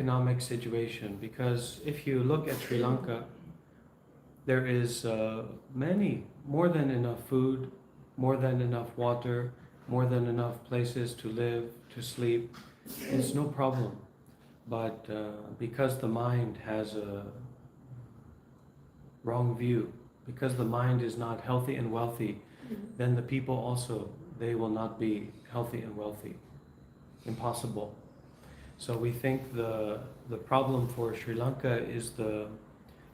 economic situation, because if you look at Sri Lanka, there is more than enough food, more than enough water, more than enough places to live, to sleep. It's no problem. But because the mind has a wrong view, because the mind is not healthy and wealthy, then the people also, they will not be healthy and wealthy. Impossible. So we think the problem for Sri Lanka is the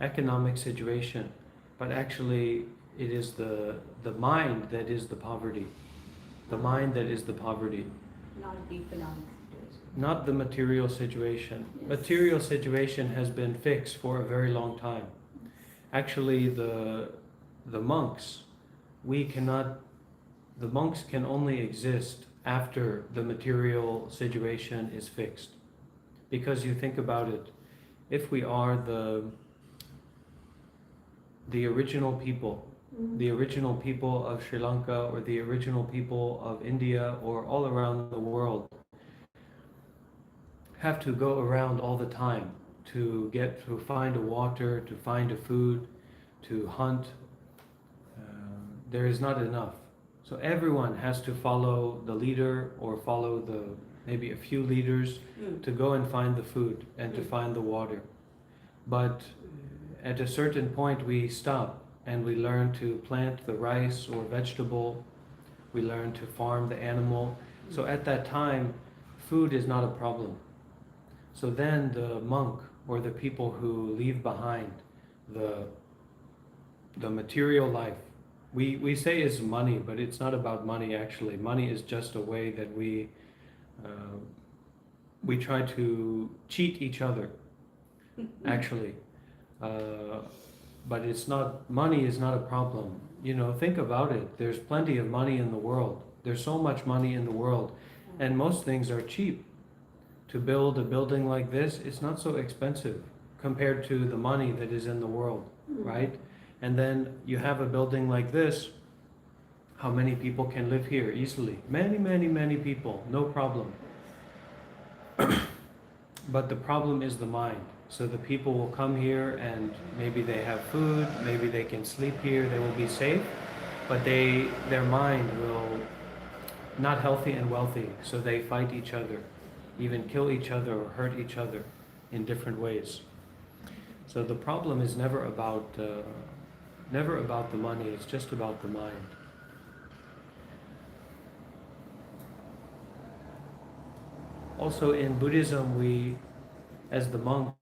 economic situation, but actually it is the mind that is the poverty. The mind that is the poverty. Not the economic situation. Not the material situation. Yes. Material situation has been fixed for a very long time. Actually, the monks, the monks can only exist after the material situation is fixed. Because you think about it, if we are the original people, the original people of Sri Lanka or the original people of India or all around the world, have to go around all the time to find a water, to find a food, to hunt. There is not enough. So everyone has to follow the leader or follow maybe a few leaders to go and find the food and to find the water. But at a certain point we stop and we learn to plant the rice or vegetable. We learn to farm the animal. So at that time, food is not a problem. So then the monk or the people who leave behind the material life, we say is money, but it's not about money actually. Money is just a way that we try to cheat each other, actually. But it's not, money is not a problem. You know, think about it. There's plenty of money in the world. There's so much money in the world, and most things are cheap. To build a building like this, it's not so expensive compared to the money that is in the world, right? And then you have a building like this, how many people can live here easily? Many, many, many people, no problem. But the problem is the mind. So the people will come here and maybe they have food, maybe they can sleep here, they will be safe, but their mind will not healthy and wealthy, so they fight each other, even kill each other or hurt each other in different ways. So the problem is never about the money, it's just about the mind. Also in Buddhism, as the monk,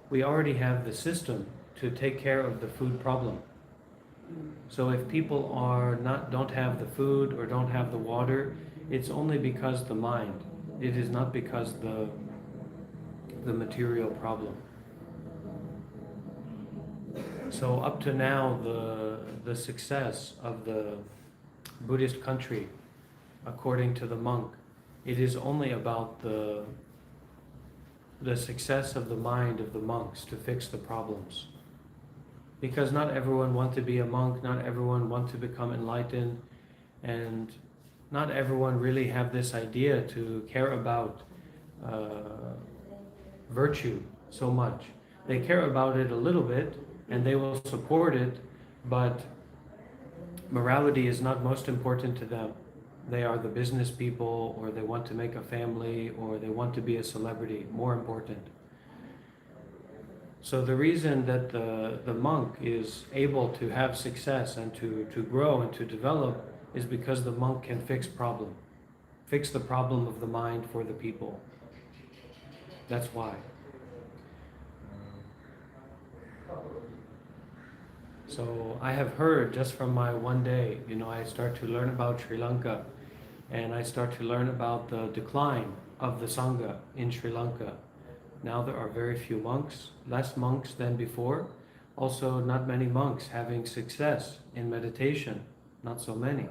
we already have the system to take care of the food problem. So if people don't have the food or don't have the water, it's only because the mind. It is not because the material problem. So up to now, the success of the Buddhist country, according to the monk, it is only about the success of the mind of the monks to fix the problems. Because not everyone wants to be a monk, not everyone wants to become enlightened, and not everyone really have this idea to care about virtue so much. They care about it a little bit, and they will support it, but morality is not most important to them. They are the business people, or they want to make a family, or they want to be a celebrity, more important. So the reason that the monk is able to have success and to grow and to develop is because the monk can fix the problem of the mind for the people. That's why. So I have heard just from my one day, I start to learn about Sri Lanka, and I start to learn about the decline of the Sangha in Sri Lanka. Now there are very few monks, less monks than before. Also not many monks having success in meditation, not so many.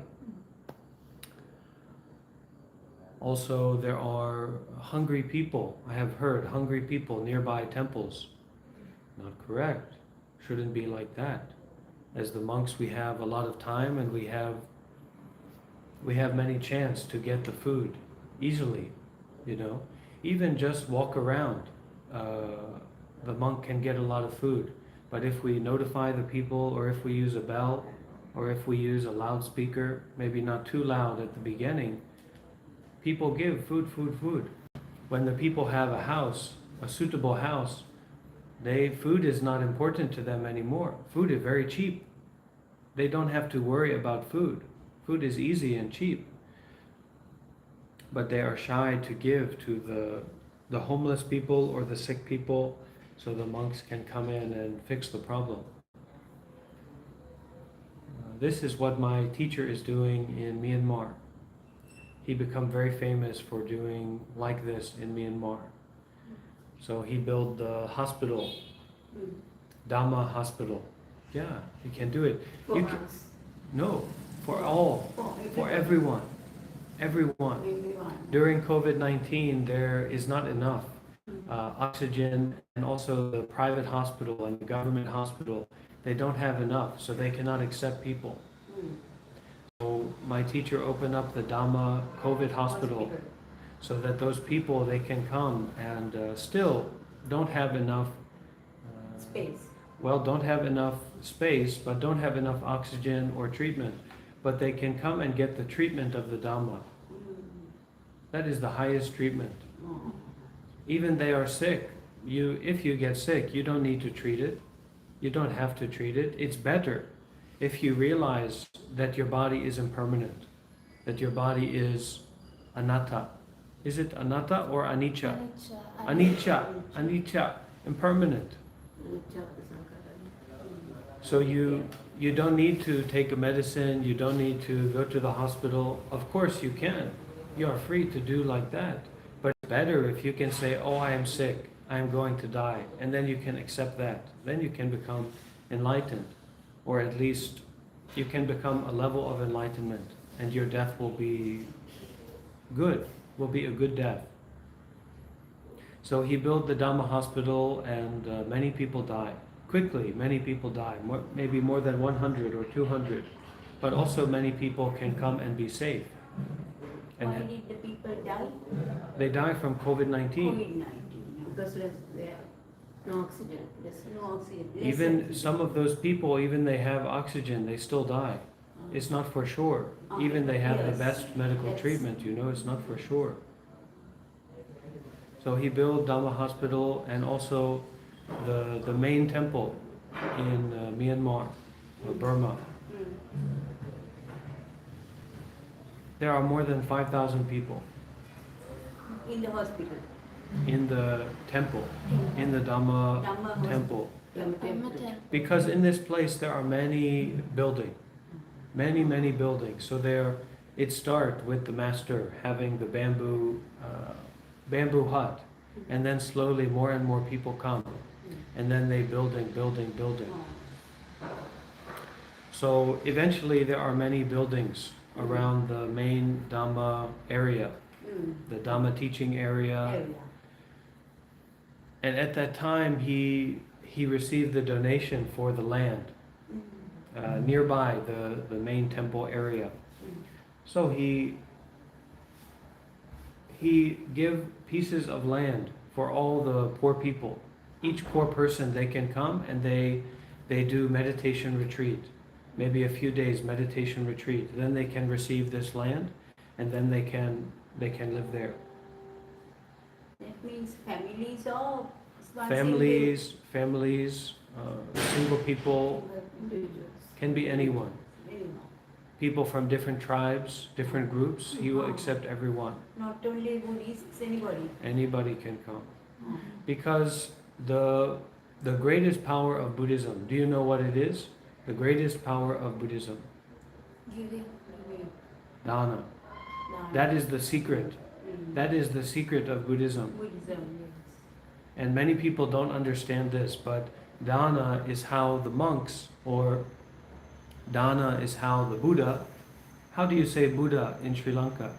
Also there are hungry people, I have heard, hungry people nearby temples. Not correct, shouldn't be like that. As the monks we have a lot of time and we have many chance to get the food easily, Even just walk around the monk can get a lot of food. But if we notify the people, or if we use a bell, or if we use a loudspeaker, maybe not too loud at the beginning, people give food, food, food. When the people have a house, a suitable house, food is not important to them anymore. Food is very cheap. They don't have to worry about food. Food is easy and cheap. But they are shy to give to the homeless people or the sick people, so the monks can come in and fix the problem. This is what my teacher is doing in Myanmar. He became very famous for doing like this in Myanmar. So he built the hospital, Dharma hospital. Yeah, he can do it. For You us. No, for all, for everyone, everyone. Everyone. During COVID-19, there is not enough oxygen, and also the private hospital and the government hospital, they don't have enough, so they cannot accept people. So my teacher opened up the Dhamma COVID hospital so that those people, they can come and still don't have enough Space. well, don't have enough space, but don't have enough oxygen or treatment, but they can come and get the treatment of the Dhamma. That is the highest treatment. Even they are sick. If you get sick, you don't need to treat it. You don't have to treat it. It's better if you realize that your body is impermanent, that your body is anatta. Is it anatta or anicca? Anicca, anicca, impermanent. So you don't need to take a medicine, you don't need to go to the hospital. Of course you can. You are free to do like that. But it's better if you can say, oh, I am sick, I am going to die. And then you can accept that. Then you can become enlightened. Or at least you can become a level of enlightenment. And your death will be good, will be a good death. So he built the Dhamma hospital, and many people die. Quickly, many people die, maybe more than 100 or 200. But also many people can come and be safe. And Why did the people die? they die from COVID-19. COVID-19. Because there no oxygen. There's no oxygen. Even some of those people, even they have oxygen, they still die. It's not for sure. Even they have the best medical treatment, it's not for sure. So he built Dhamma hospital, and also the main temple in Myanmar, or Burma. There are more than 5,000 people in the hospital. in the temple, in the Dhamma temple. Temple. Because in this place there are many buildings, many buildings. So it starts with the master having the bamboo hut, and then slowly more and more people come, and then they building. So eventually there are many buildings around the main Dhamma area, the Dhamma teaching area. And at that time he received the donation for the land nearby the main temple area. So he give pieces of land for all the poor people. Each poor person, they can come and they do meditation retreat. Maybe a few days meditation retreat. Then they can receive this land, and then they can live there. That means families or Families, single people, can be anyone. People from different tribes, different groups, he will accept everyone. Not only Buddhists, anybody. Anybody can come. Because the greatest power of Buddhism, do you know what it is? The greatest power of Buddhism? Giving. Dana. That is the secret. That is the secret of Buddhism. And many people don't understand this, but dana is how the monks, or dana is how the Buddha. How do you say Buddha in Sri Lanka?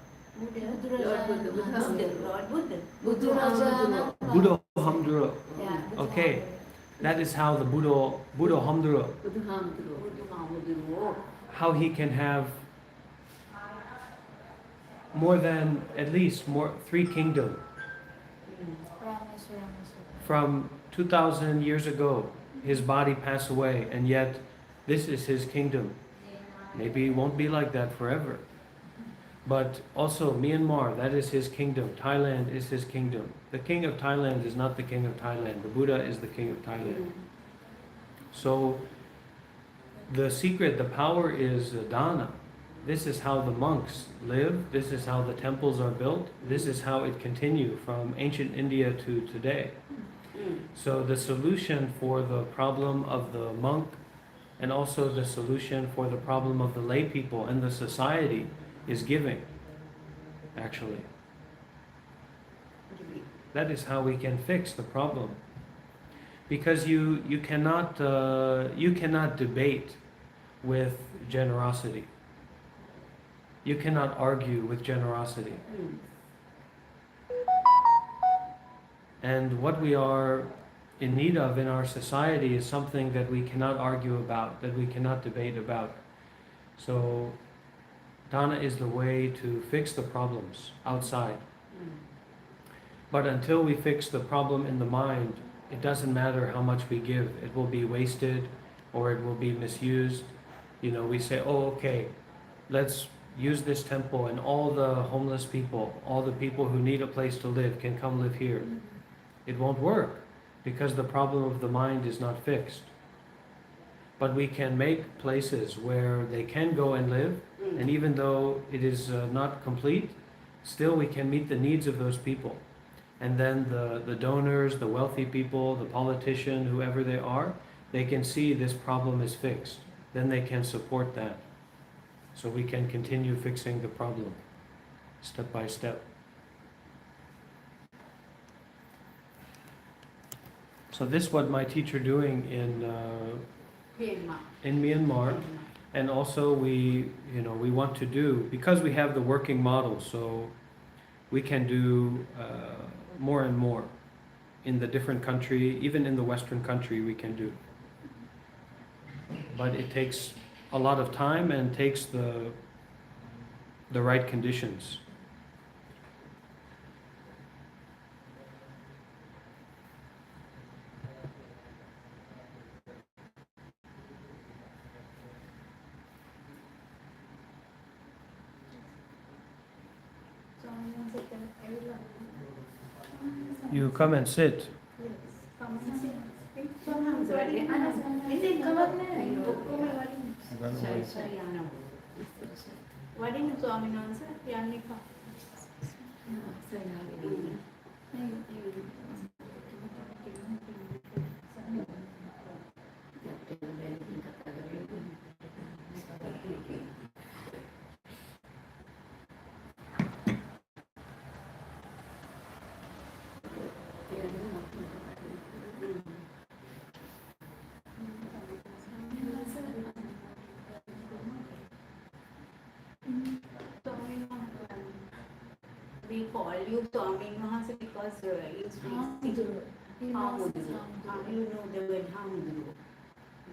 Buddha Hamdura. Okay, that is how the Buddha Hamdura, how he can have more than at least 3 kingdoms. from 2,000 years ago. His body passed away, and yet this is his kingdom. Maybe it won't be like that forever. But also Myanmar, that is his kingdom. Thailand is his kingdom. The king of Thailand is not the king of Thailand. The Buddha is the king of Thailand. So the secret, the power is dana. This is how the monks live. This is how the temples are built. This is how it continued from ancient India to today. So the solution for the problem of the monk, and also the solution for the problem of the lay people and the society, is giving, actually. That is how we can fix the problem. Because you cannot debate with generosity. You cannot argue with generosity. And what we are in need of in our society is something that we cannot argue about, that we cannot debate about. So dana is the way to fix the problems outside. But until we fix the problem in the mind, it doesn't matter how much we give. It will be wasted or it will be misused. You know, we say, oh, okay, let's use this temple and all the homeless people, all the people who need a place to live can come live here. It won't work because the problem of the mind is not fixed. But we can make places where they can go and live, and even though it is not complete, still we can meet the needs of those people. And then the donors, the wealthy people, the politician, whoever they are, they can see this problem is fixed. Then they can support that. So we can continue fixing the problem step by step. So this is what my teacher doing in Myanmar, and also we want to do, because we have the working model, so we can do more and more in the different country, even in the Western country we can do. But it takes a lot of time and takes the right conditions. You come and sit. We call you Swami Mahasa because you speak Hamudru. You know the word Hamudru.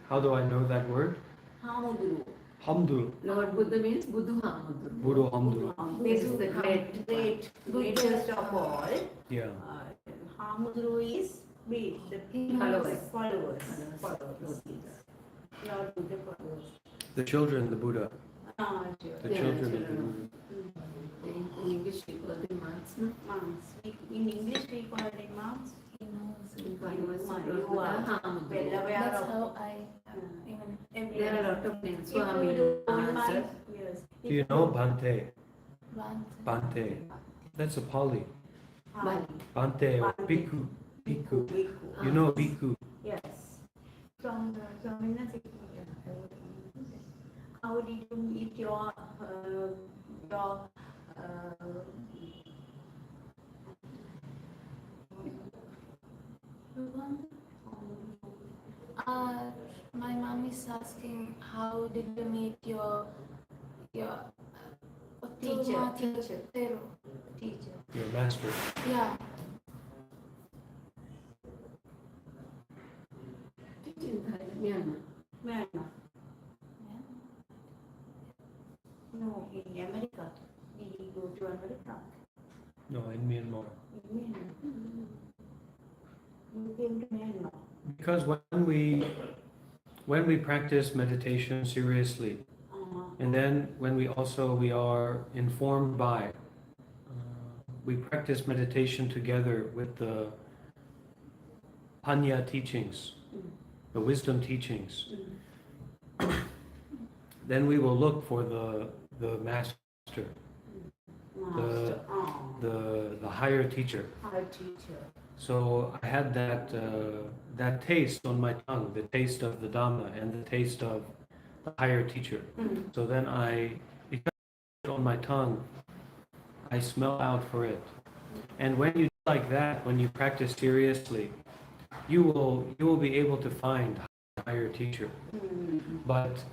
How do I know that word? Hamudru. Hamdu. Lord Buddha means Buddha Hamudru. Buddha Hamdu. This is the greatest of all. Yeah. Hamudru is the Followers. Lord Buddha followers. The children, the Buddha. The Yeah, children of the children. Buddha. In English we call them monks, no? Monks. In English we call it monks. In Pali was Lord You Buddha are Hamudru. well aware That's of how I even There are a lot of names. If you Swami, don't Master. mind, yes. Do you know Bhante? want Bhante. That's a Pali. Bali. Bhante or Bhante. Bhikkhu. Bhikkhu. Bhikkhu. You know Bhikkhu. Yes. From how did you meet your my mom is asking how did you meet your Teacher. Teru. teacher? Your master. Yeah. In Thailand, Myanmar. Myanmar. No, in America. Did he go to America? No, in Myanmar. In Myanmar. Because when we practice meditation seriously, and then when we are informed by, we practice meditation together with the Panya teachings, the wisdom teachings, then we will look for the master, the higher teacher. So I had that taste on my tongue, the taste of the Dhamma and the taste of the higher teacher. So then because it's on my tongue, I smell out for it. And when you do like that, when you practice seriously, you will be able to find a higher teacher. But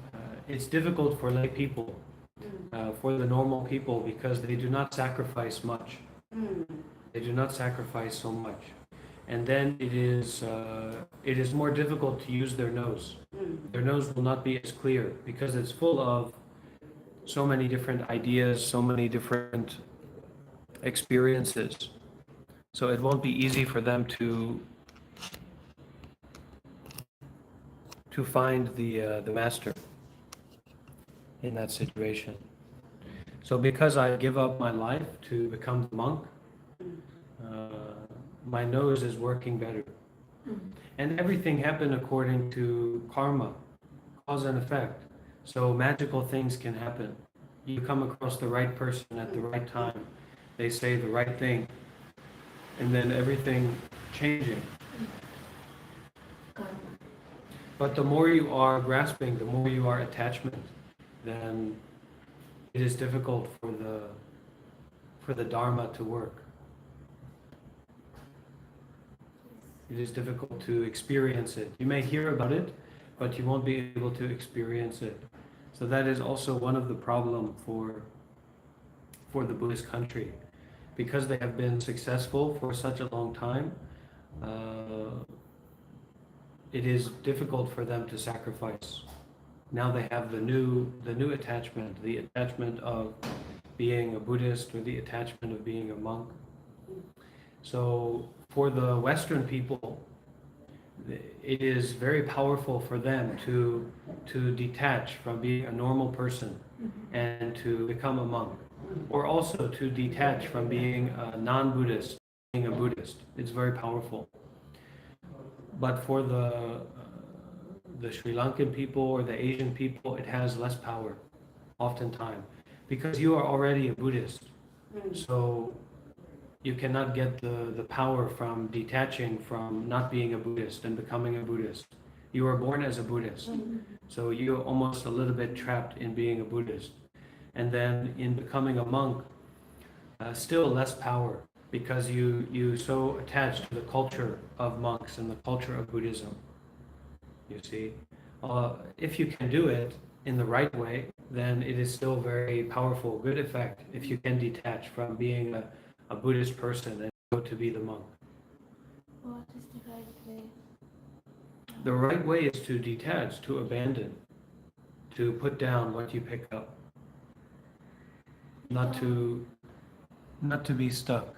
it's difficult for lay people, for the normal people, because they do not sacrifice much. They do not sacrifice so much. And then it is more difficult to use their nose. Their nose will not be as clear because it's full of so many different ideas, so many different experiences. So it won't be easy for them to find the master in that situation. So because I give up my life to become the monk, my nose is working better. And everything happened according to karma, cause and effect. So magical things can happen. You come across the right person at the right time. They say the right thing. And then everything changing. But the more you are grasping, the more you are attachment, then it is difficult for the Dharma to work. It is difficult to experience it. You may hear about it, but you won't be able to experience it. So that is also one of the problems for the Buddhist country. Because they have been successful for such a long time, it is difficult for them to sacrifice. Now they have the new attachment, the attachment of being a Buddhist or the attachment of being a monk. So for the Western people, it is very powerful for them to detach from being a normal person and to become a monk, or also to detach from being a non-Buddhist, being a Buddhist. It's very powerful. But for the Sri Lankan people or the Asian people, it has less power, oftentimes, because you are already a Buddhist. So you cannot get the power from detaching from not being a Buddhist and becoming a Buddhist. You were born as a Buddhist. So you're almost a little bit trapped in being a Buddhist. And then in becoming a monk, still less power, because you so attached to the culture of monks and the culture of Buddhism. You see, if you can do it in the right way, then it is still very powerful, good effect, if you can detach from being a Buddhist person and go to be the monk. What is the right way? The right way is to detach, to abandon, to put down what you pick up, not to be stuck.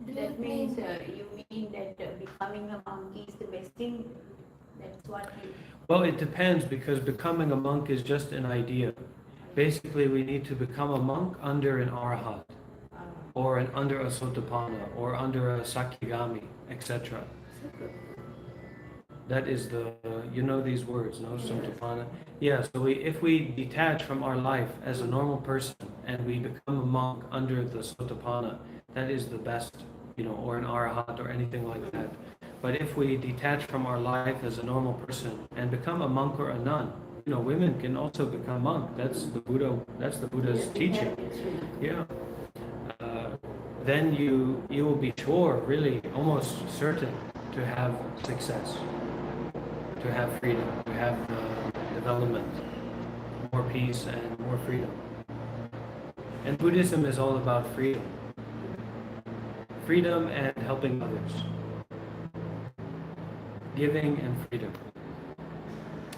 That means you mean that becoming a monk is the best thing? That's what you... Well, it depends, because becoming a monk is just an idea. Basically, we need to become a monk under an arahat, or under a sotapanna, or under a sakyagami, etc. That is you know these words, no? Sotapanna. Yeah, so if we detach from our life as a normal person and we become a monk under the sotapanna, that is the best, or an arahat or anything like that. But if we detach from our life as a normal person and become a monk or a nun, women can also become monk. That's the Buddha's teaching. Yeah. Then you will be sure, really, almost certain, to have success, to have freedom, to have development, more peace and more freedom. And Buddhism is all about freedom. Freedom and helping others. Giving and freedom.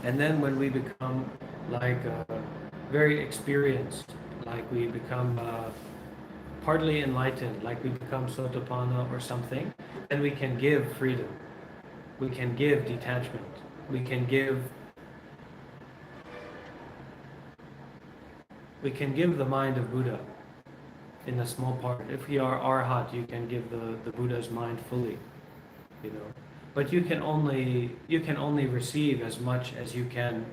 And then when we become like very experienced, like we become partly enlightened, like we become Sotapanna or something, then we can give freedom. We can give detachment. We can give the mind of Buddha in a small part. If you are Arhat, you can give the Buddha's mind fully, you know. But you can only receive as much as you can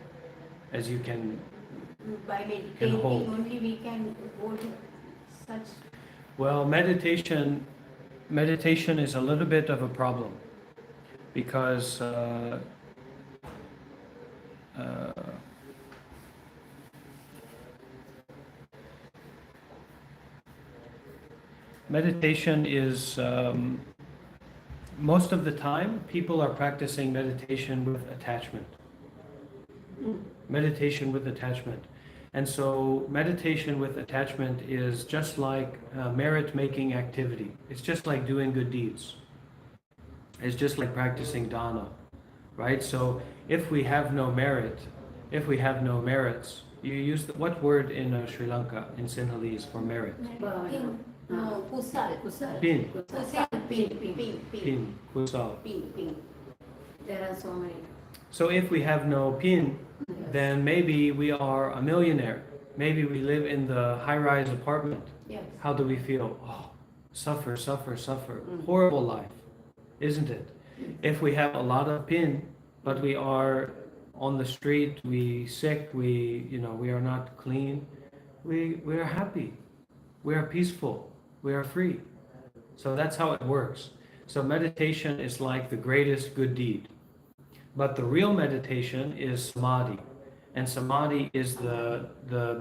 By meditating hold. only we can go to such. Well, meditation is a little bit of a problem because uh, meditation is most of the time people are practicing meditation with attachment. Meditation with attachment. And so meditation with attachment is just like merit-making activity. It's just like doing good deeds. It's just like practicing dana, right? So if we have no merit, if we have no merits, you use what word in Sri Lanka in Sinhalese for merit? Pin. No, kusal. Pin. Pin. Kusal. Pin. There are so many. So if we have no pin, then maybe we are a millionaire. Maybe we live in the high-rise apartment. Yes. How do we feel? Oh, suffer. Mm. Horrible life, isn't it? If we have a lot of pin, but we are on the street, we sick, we are not clean, we are happy, we are peaceful, we are free. So that's how it works. So meditation is like the greatest good deed. But the real meditation is samadhi. And samadhi is the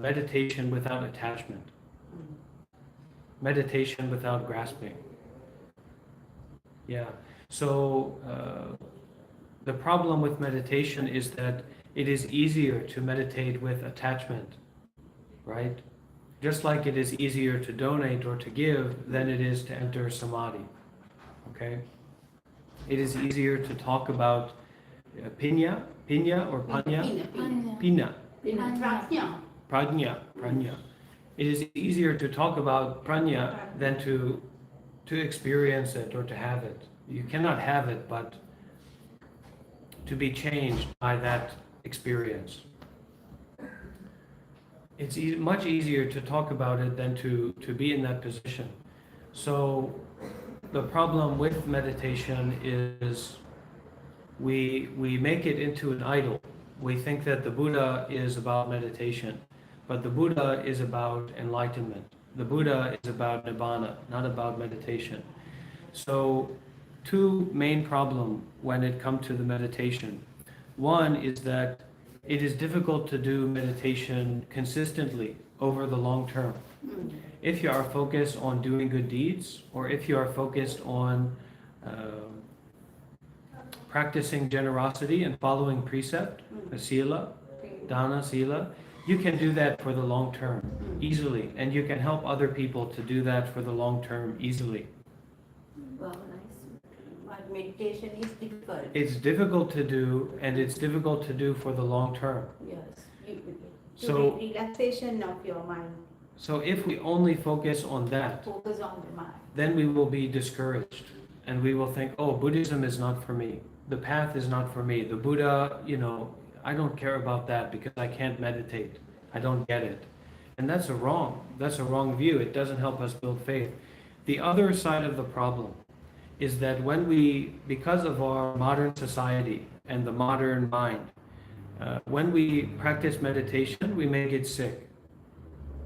meditation without attachment. Meditation without grasping. Yeah. So the problem with meditation is that it is easier to meditate with attachment, right? Just like it is easier to donate or to give than it is to enter samadhi. Okay? It is easier to talk about pinya or panya? Pina. Pina. Prajna. Prajna. It is easier to talk about prajna than to experience it or to have it. You cannot have it, but to be changed by that experience. It's much easier to talk about it than to be in that position. So the problem with meditation is we make it into an idol. We think that the Buddha is about meditation, but the Buddha is about enlightenment. The Buddha is about nibbana, not about meditation. So two main problems when it comes to the meditation. One is that it is difficult to do meditation consistently over the long term. If you are focused on doing good deeds, or if you are focused on practicing generosity and following precept, sila, dana, sila, you can do that for the long term easily, and you can help other people to do that for the long term easily. Wow, nice. But meditation is difficult. It's difficult to do, and it's difficult to do for the long term. Yes. So- Relaxation of your mind. So if we only focus on that, Focus on the mind. then we will be discouraged, and we will think, oh, Buddhism is not for me. The path is not for me. The Buddha, I don't care about that because I can't meditate. I don't get it. And that's a wrong view. It doesn't help us build faith. The other side of the problem is that because of our modern society and the modern mind, when we practice meditation, we may get sick.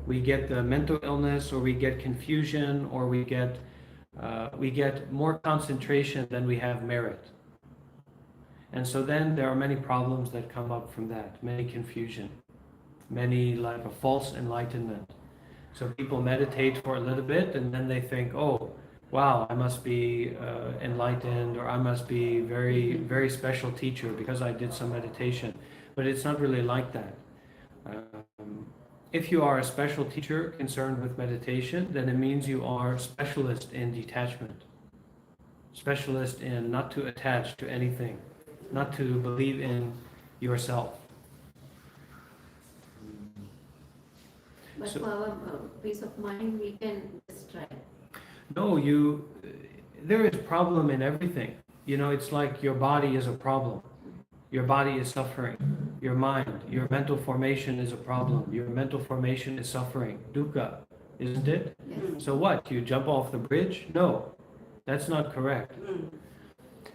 We get the mental illness, or we get confusion, or we get more concentration than we have merit. And so then there are many problems that come up from that, many confusion, many like a false enlightenment. So people meditate for a little bit and then they think, oh, wow, I must be enlightened, or I must be very, very special teacher because I did some meditation. But it's not really like that. If you are a special teacher concerned with meditation, then it means you are specialist in detachment, specialist in not to attach to anything, not to believe in yourself. But So- for our peace of mind, we can just try No, there is problem in everything. You know, it's like your body is a problem. Your body is suffering. Your mind, your mental formation is a problem. Your mental formation is suffering. Dukkha, isn't it? Yes. So what? You jump off the bridge? No, that's not correct.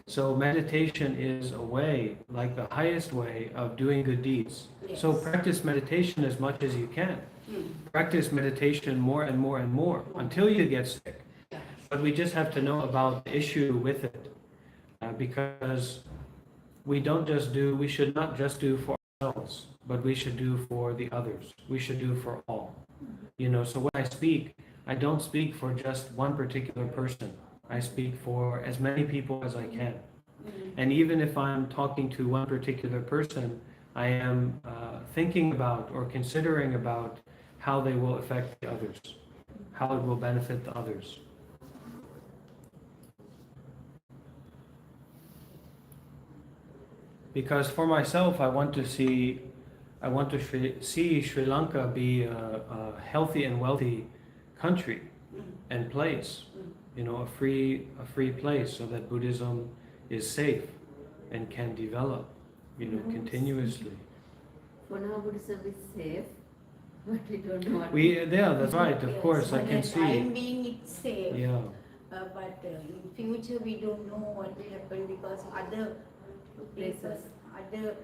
So meditation is a way, like the highest way of doing good deeds. So practice meditation as much as you can. Practice meditation more and more and more until you get sick. But we just have to know about the issue with it. Because we should not just do for ourselves, but we should do for the others. We should do for all. You know, so when I speak, I don't speak for just one particular person. I speak for as many people as I can. And even if I'm talking to one particular person, I am thinking about or considering about how they will affect the others, how it will benefit the others. Because for myself, I want to see Sri Lanka be a healthy and wealthy country and place, you know, a free place, so that Buddhism is safe and can develop, you know, continuously. For now, Buddhism is safe, but we don't know what. Yeah, that's right. Of course, I can For the see. time being, it's safe. Yeah. But in future, we don't know what will happen, because other places, other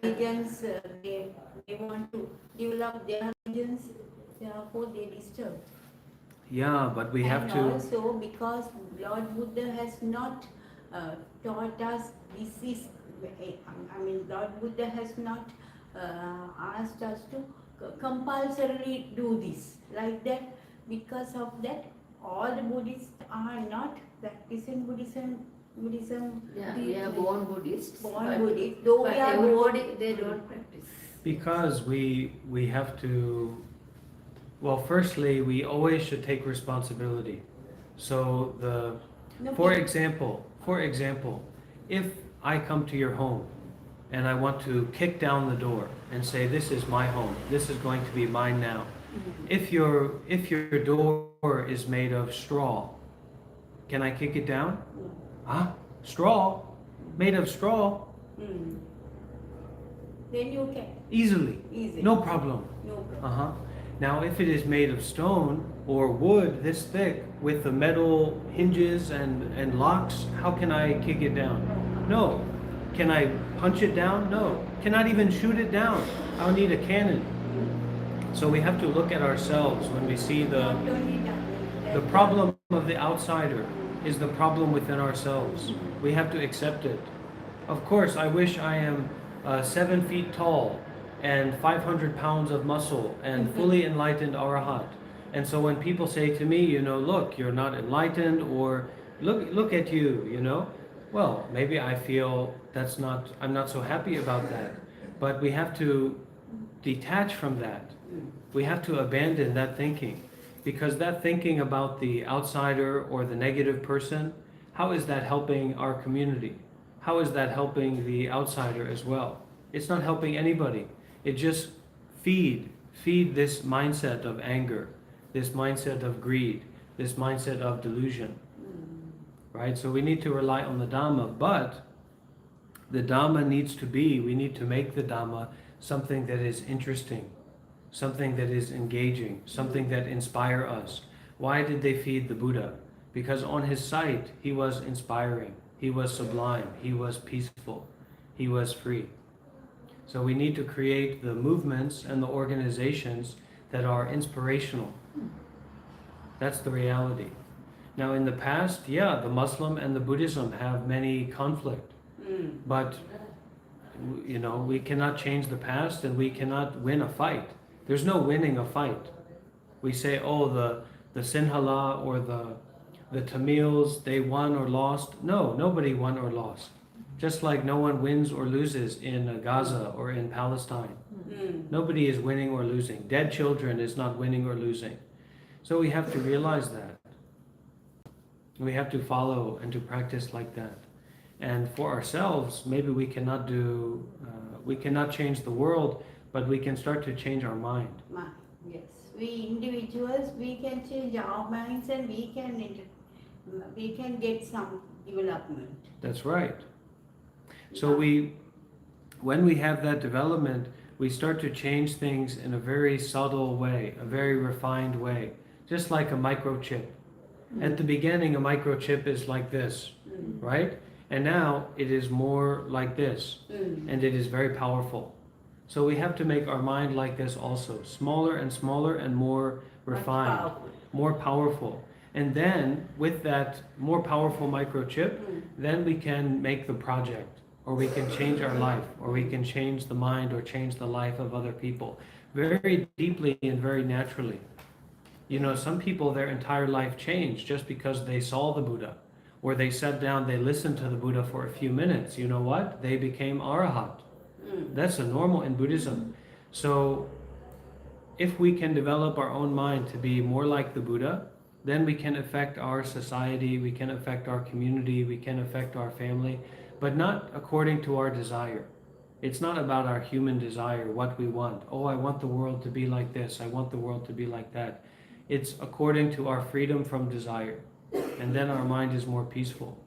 religions, they want to develop their religions, therefore they disturb. Yeah, but we have And to. also because Lord Buddha has not taught us this is, I mean, Lord Buddha has not asked us to compulsorily do this like that. Because of that, all the Buddhists are not practicing Buddhism. Yeah, we are born Buddhists. Buddhist, though But we are everybody, born, they don't practice. Because we have to. Well, firstly, we always should take responsibility. So for example, if I come to your home and I want to kick down the door and say, this is my home, this is going to be mine now. If your door is made of straw, can I kick it down? Huh? Straw? Made of straw? then you can Easily. easily. No problem. No problem. Uh-huh. Now, if it is made of stone or wood this thick with the metal hinges and locks, how can I kick it down? No. Can I punch it down? No. Cannot even shoot it down. I'll need a cannon. So we have to look at ourselves when we see Not only that, the problem of the outsider is the problem within ourselves. We have to accept it. Of course, I wish I am 7 feet tall and 500 pounds of muscle and fully enlightened arahat. And so when people say to me, you know, look, you're not enlightened, or look at you, you know, well, maybe I feel I'm not so happy about that. But we have to detach from that. We have to abandon that thinking. Because that thinking about the outsider or the negative person, how is that helping our community? How is that helping the outsider as well? It's not helping anybody. It just feed this mindset of anger, this mindset of greed, this mindset of delusion. Right? So we need to rely on the Dhamma, but the Dhamma we need to make the Dhamma something that is interesting, something that is engaging, something that inspire us. Why did they feed the Buddha? Because on his sight, he was inspiring, he was sublime, he was peaceful, he was free. So we need to create the movements and the organizations that are inspirational. That's the reality. Now in the past, yeah, the Muslim and the Buddhism have many conflict. But, you know, we cannot change the past and we cannot win a fight. There's no winning a fight. We say, oh, the Sinhala or the Tamils, they won or lost. No, nobody won or lost. Just like no one wins or loses in Gaza or in Palestine. Nobody is winning or losing. Dead children is not winning or losing. So we have to realize that. We have to follow and to practice like that. And for ourselves, maybe we cannot change the world, but we can start to change our mind. Yes, we individuals, we can change our minds and we can get some development. That's right. So when we have that development, we start to change things in a very subtle way, a very refined way, just like a microchip. At the beginning, a microchip is like this, right? And now it is more like this, and it is very powerful. So we have to make our mind like this also, smaller and smaller and more refined, more powerful. And then with that more powerful microchip, then we can make the project, or we can change our life, or we can change the mind or change the life of other people very deeply and very naturally. You know, some people, their entire life changed just because they saw the Buddha, or they sat down, they listened to the Buddha for a few minutes. You know what? They became Arahat. That's a normal in Buddhism. So if we can develop our own mind to be more like the Buddha, then we can affect our society, we can affect our community, we can affect our family, but not according to our desire. It's not about our human desire, what we want. Oh, I want the world to be like this, I want the world to be like that. It's according to our freedom from desire. And then our mind is more peaceful.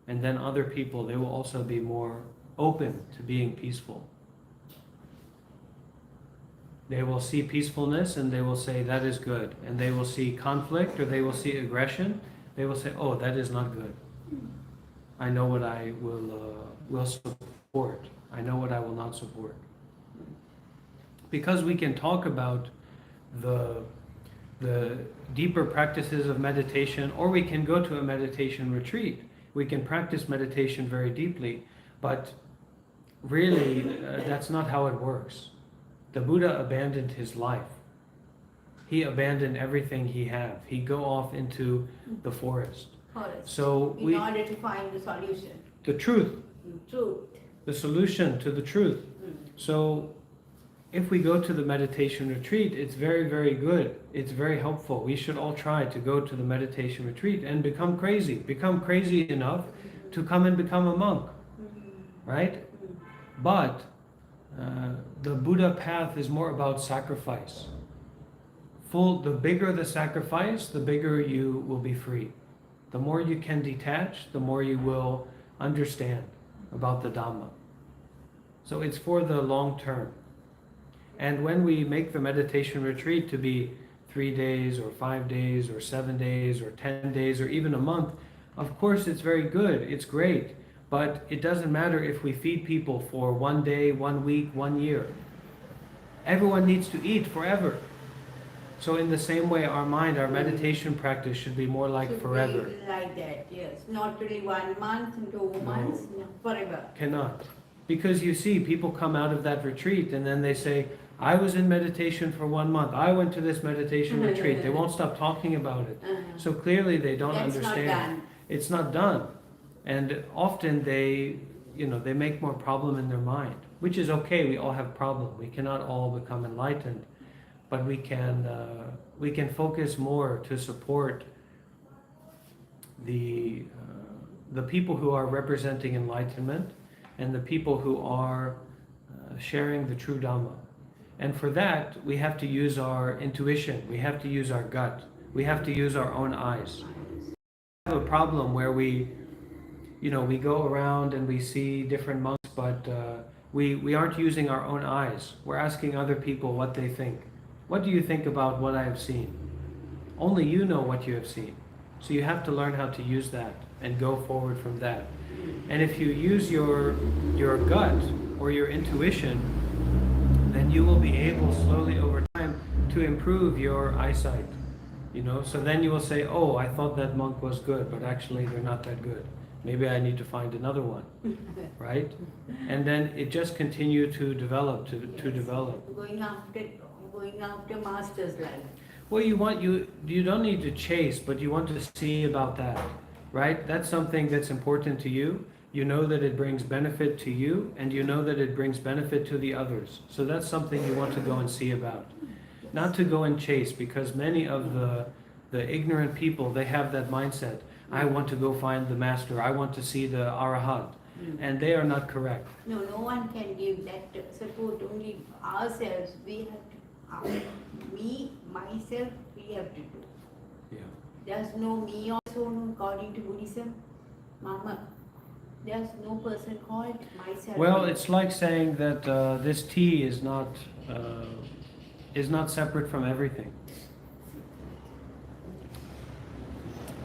And then other people, they will also be more open to being peaceful. They will see peacefulness and they will say that is good. And they will see conflict or they will see aggression. They will say, oh, that is not good. I know what I will support. I know what I will not support. Because we can talk about the deeper practices of meditation, or we can go to a meditation retreat. We can practice meditation very deeply, but really that's not how it works. The Buddha abandoned his life. He abandoned everything he had. He'd go off into the forest. So in order to find the solution. The truth. Truth. The solution to the truth. So if we go to the meditation retreat, it's very, very good. It's very helpful. We should all try to go to the meditation retreat and become crazy. Become crazy enough to come and become a monk. Right? But the Buddha path is more about sacrifice. The bigger the sacrifice, the bigger you will be free. The more you can detach, the more you will understand about the Dhamma. So it's for the long term. And when we make the meditation retreat to be 3 days or 5 days or 7 days or 10 days or even a month, of course it's very good, it's great, but it doesn't matter if we feed people for 1 day, 1 week, 1 year. Everyone needs to eat forever. So in the same way, our mind, our meditation practice should be more like forever. Be like that, yes. Not really 1 month, 2 months, no, forever. Cannot. Because you see, people come out of that retreat and then they say, I was in meditation for 1 month. I went to this meditation retreat. They won't stop talking about it. So clearly they don't understand. Not done. It's not done. And often they make more problem in their mind, which is okay. We all have problem. We cannot all become enlightened, but we can focus more to support the people who are representing enlightenment and the people who are sharing the true Dhamma. And for that, we have to use our intuition. We have to use our gut. We have to use our own eyes. We have a problem where we go around and we see different monks, but we aren't using our own eyes. We're asking other people what they think. What do you think about what I have seen? Only you know what you have seen. So you have to learn how to use that and go forward from that. And if you use your gut or your intuition, then you will be able slowly over time to improve your eyesight. So then you will say, oh, I thought that monk was good, but actually they're not that good. Maybe I need to find another one, right? And then it just continue to develop, to develop. Going after master's life. Well, you don't need to chase, but you want to see about that, right? That's something that's important to you. You know that it brings benefit to you, and you know that it brings benefit to the others. So that's something you want to go and see about. Not to go and chase, because many of the ignorant people, they have that mindset. I want to go find the master. I want to see the Arahant. And they are not correct. No one can give that support. Only ourselves. We have to. myself we have to do. Yeah. There's no me also according to Buddhism. Mama. There's no person called myself. Well, it's like saying that this tea is not separate from everything,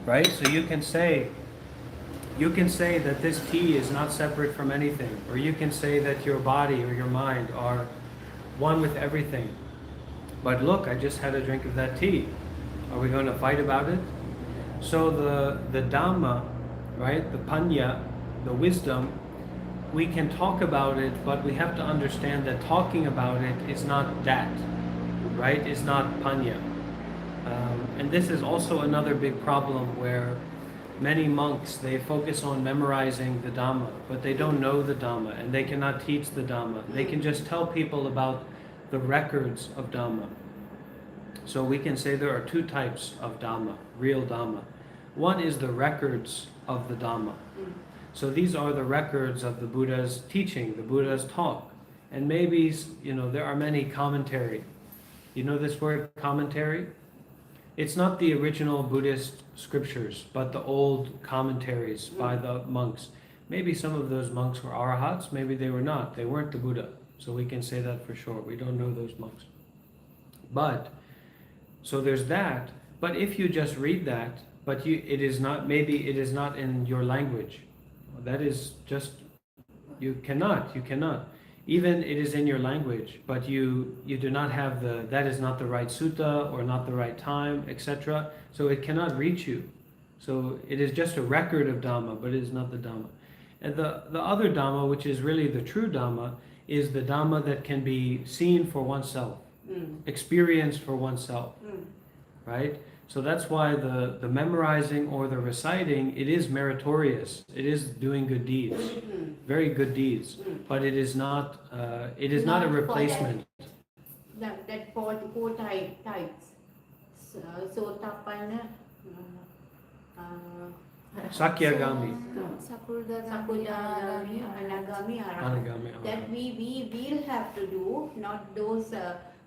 right? So you can say that this tea is not separate from anything, or you can say that your body or your mind are one with everything. But look, I just had a drink of that tea. Are we going to fight about it? So the Dhamma, right? The Panya, the wisdom. We can talk about it, but we have to understand that talking about it is not that, right? It's not panya. And this is also another big problem where many monks, they focus on memorizing the Dhamma, but they don't know the Dhamma and they cannot teach the Dhamma. They can just tell people about the records of Dhamma. So we can say there are two types of Dhamma, real Dhamma. One is the records of the Dhamma. So these are the records of the Buddha's teaching, the Buddha's talk. And maybe, there are many commentary. You know this word commentary? It's not the original Buddhist scriptures, but the old commentaries by the monks. Maybe some of those monks were arahats, maybe they were not. They weren't the Buddha. So we can say that for sure. We don't know those monks. But, so there's that. But if you just read that, but it is not in your language. That is just, you cannot. Even it is in your language, but you do not have that is not the right sutta or not the right time, etc. So it cannot reach you. So it is just a record of Dhamma, but it is not the Dhamma. And the other Dhamma, which is really the true Dhamma, is the Dhamma that can be seen for oneself, experienced for oneself, right? So that's why the memorizing or the reciting, it is meritorious. It is doing good deeds, very good deeds. But it is not a replacement. That four types. Sotapanna, Sakyagami. Sakudagami, Anagami, Arahant. That we will have to do, not those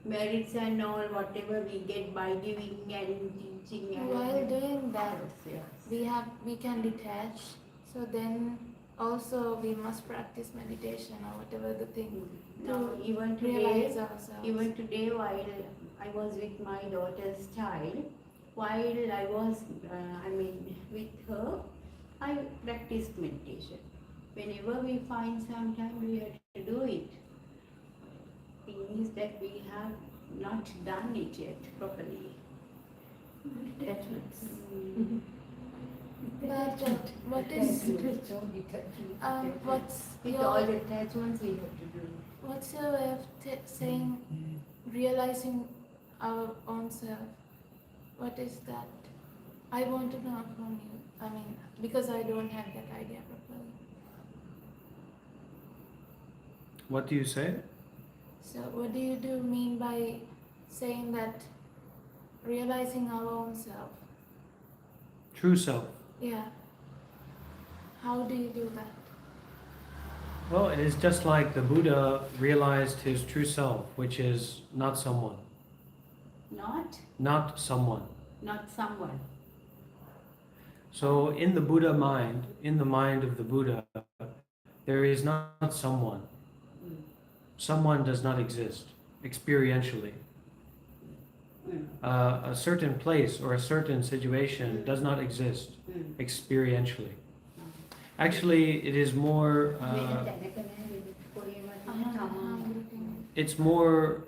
merits and all whatever we get by giving and teaching. And While doing that, yes. we can detach. So then also we must practice meditation or whatever the thing Now, to even realize today, ourselves. while I was with my daughter's child, while I was, with her, I practiced meditation. Whenever we find some time, we have to do it. Thing is that we have not done it yet properly. Attachments. But what's With all your attachments, we have to do it. what's your way of saying realizing our own self? What is that? I want to know from you. Because I don't have that idea properly. What do you say? So what do you mean by saying that realizing our own self? True self. Yeah. How do you do that? Well, it is just like the Buddha realized his true self, which is not someone. Not someone. Not someone. So in the Buddha mind, in the mind of the Buddha, there is not someone. Someone does not exist experientially. A certain place or a certain situation does not exist experientially. Actually, it is more. It's more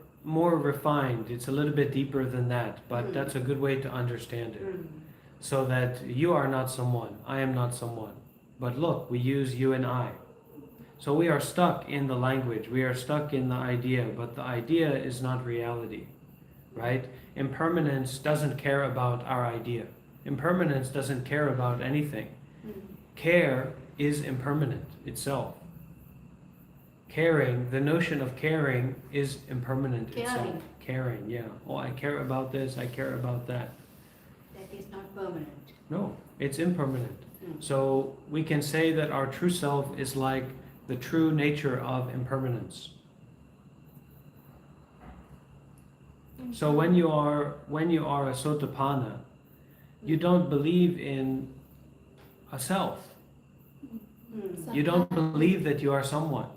refined. It's a little bit deeper than that, but that's a good way to understand it. So that you are not someone, I am not someone. But look, we use you and I. So we are stuck in the language, we are stuck in the idea, but the idea is not reality, right? Impermanence doesn't care about our idea. Impermanence doesn't care about anything. Care is impermanent itself. Caring, the notion of caring is impermanent itself. Caring, yeah. Oh, I care about this, I care about that. That is not permanent. No, it's impermanent. So we can say that our true self is like the true nature of impermanence. So when you are a Sotapanna, you don't believe in a self. You don't believe that you are someone.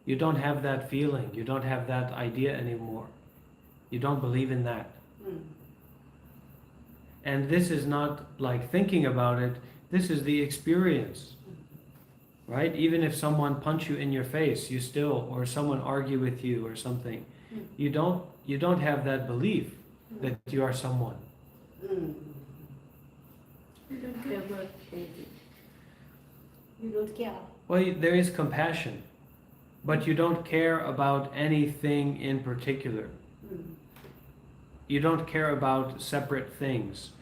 You don't have that feeling. You don't have that idea anymore. You don't believe in that. And this is not like thinking about it. This is the experience, right? Even if someone punch you in your face, you still, or someone argue with you or something, you don't have that belief that you are someone. You don't care about anything. You don't care. Well, there is compassion, but you don't care about anything in particular. You don't care about separate things.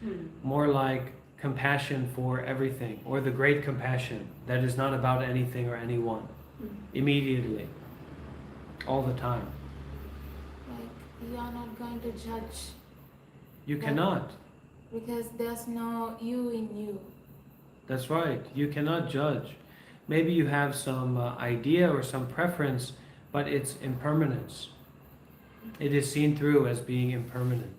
More like compassion for everything, or the great compassion that is not about anything or anyone. Immediately. All the time. Like you are not going to judge You cannot. because there's no you in you. That's right. You cannot judge. Maybe you have some idea or some preference, but it's impermanence. It is seen through as being impermanent.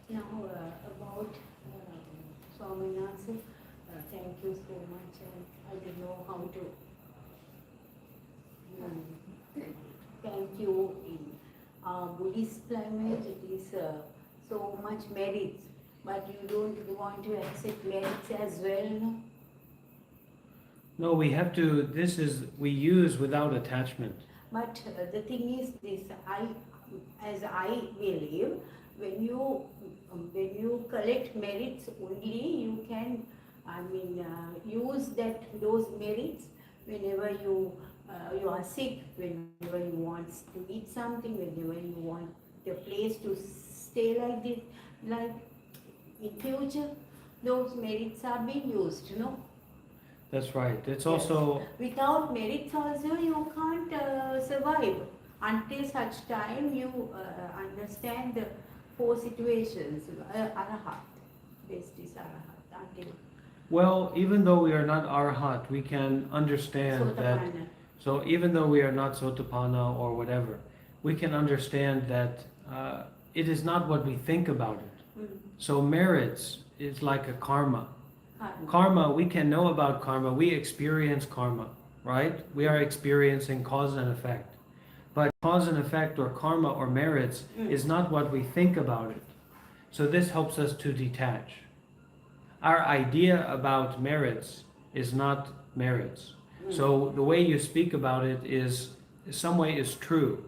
Now about Swaminathan, thank you so much. I don't know how to thank you. In Buddhist climate, it is so much merits, but you don't want to accept merits as well, no? No, we have to, we use without attachment. But the thing is this, as I believe, when you collect merits only, you can, use those merits whenever you are sick, whenever you want to eat something, whenever you want the place to stay like this, like in future, those merits are being used, you know. That's right. It's Yes. also, Without merits also you can't survive until such time you understand the four situations. Arahat, best is Arahat. Until well, even though we are not Arhat, we can understand that. Sotapanna. So even though we are not Sotapanna or whatever, we can understand that it is not what we think about it. So merits is like a karma. Karma, we can know about karma, we experience karma, right? We are experiencing cause and effect. But cause and effect or karma or merits is not what we think about it. So this helps us to detach. Our idea about merits is not merits. So the way you speak about it is, in some way, is true,